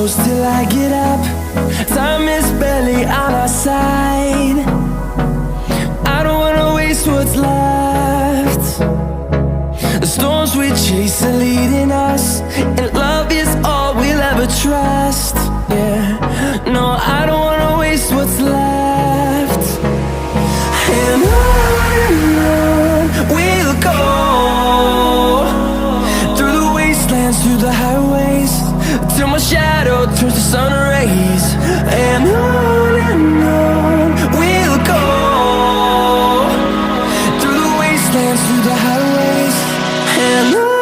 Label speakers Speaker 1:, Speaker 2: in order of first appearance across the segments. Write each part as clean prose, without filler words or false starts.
Speaker 1: close till I get up. Time is barely on our side. I don't wanna waste what's left. The storms we chase are leading us, and love is all we'll ever trust. Yeah, no, I don't wanna waste what's left. And on we'll go, through the wastelands, through the highways, till my shadow turns to sun rays. And on we'll go, through the wastelands, through the highways, and on.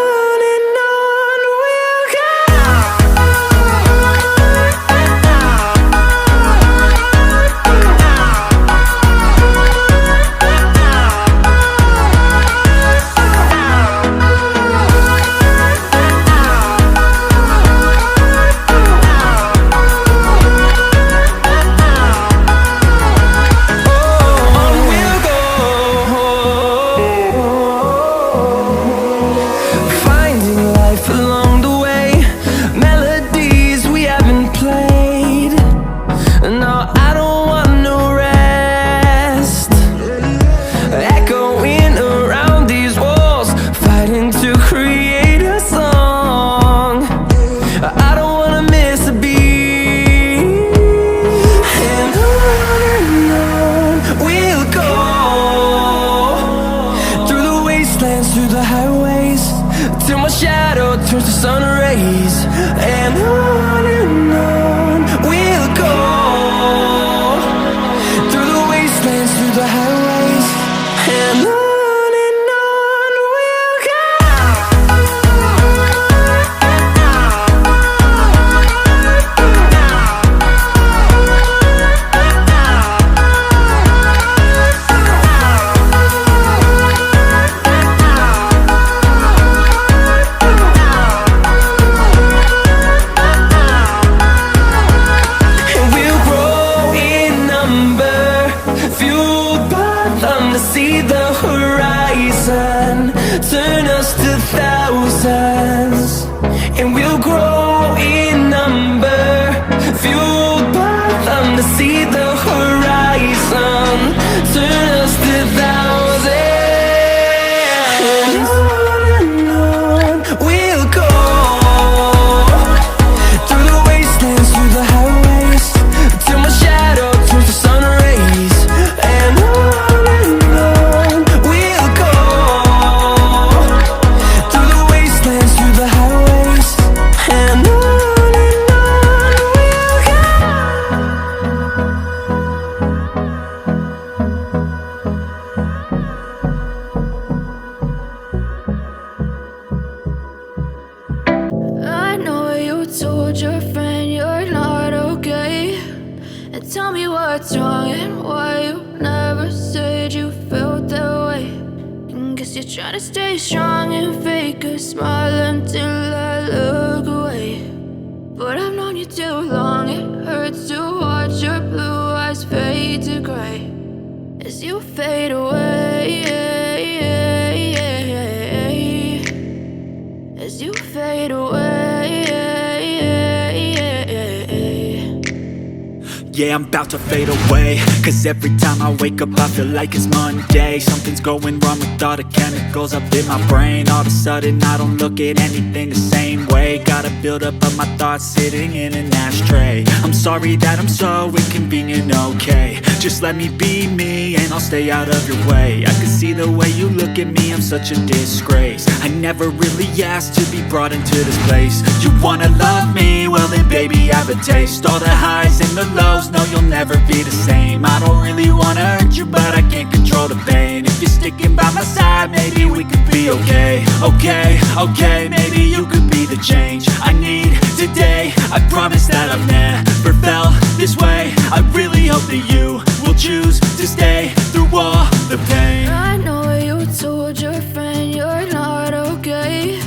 Speaker 2: Yeah, I'm about to fade away, cause every time I wake up I feel like it's Monday. Something's going wrong with all the chemicals up in my brain. All of a sudden I don't look at anything the same way. Gotta build up of my thoughts sitting in an ashtray. I'm sorry that I'm so inconvenient, okay. Just let me be me and I'll stay out of your way. I can see the way you look at me, I'm such a disgrace. I never really asked to be brought into this place. You wanna love me? Well then baby I have a taste. All the highs and the lows, no you'll never be the same. I don't really wanna hurt you but I can't control the pain. If you're sticking by my side maybe we could be okay. Okay, maybe you could be the change I need today. I promise that I've never felt this way. I really hope that you will choose to stay through all the pain.
Speaker 3: I know you told your friend you're not okay,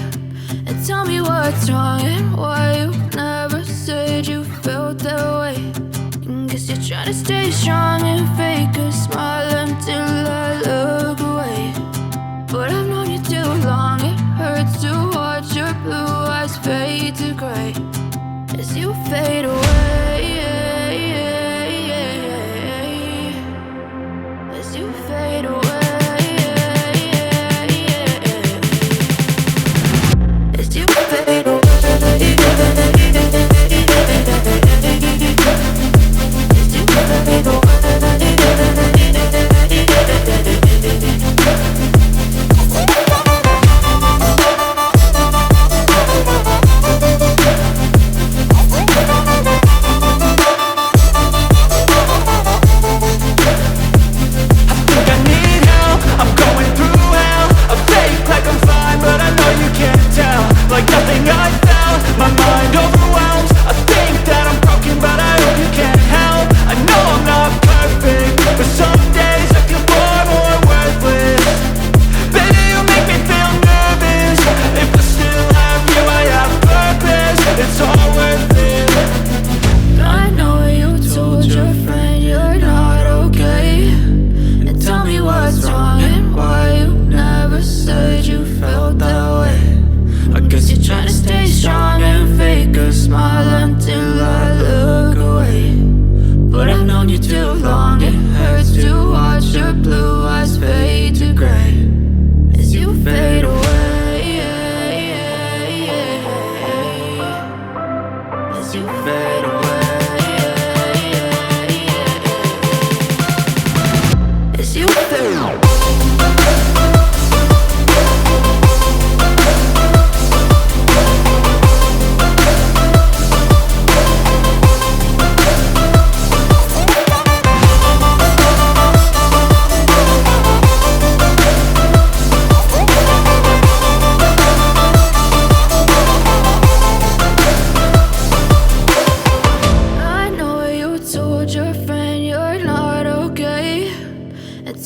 Speaker 3: and tell me what's wrong and why you never said you felt that way. Guess you're trying to stay strong and fake a smile until I look away. But I've known you too long, it hurts to watch your blue eyes fade to gray as you fade fade away, as you fade away, as you fade away.
Speaker 1: Like nothing I felt, my mind overwhelmed. I think that I'm broken, but I hope you can't help. I know I'm not perfect, but some days I feel far more worthless. Baby, you make me feel nervous. If I still have you, I have purpose. It's all worth it.
Speaker 3: I know you told your friend you're not okay, and tell me what's wrong and why you never said you felt that way. I guess you're trying to stay strong and fake a smile until I look away. But I've known you too long, it hurts to watch your blue eyes fade to gray as you fade away, as you fade away, as you fade away.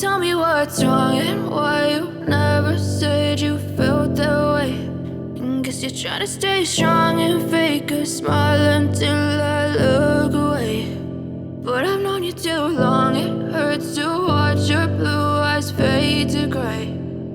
Speaker 3: Tell me what's wrong and why you never said you felt that way. And guess you're trying to stay strong and fake a smile until I look away. But I've known you too long, it hurts to watch your blue eyes fade to gray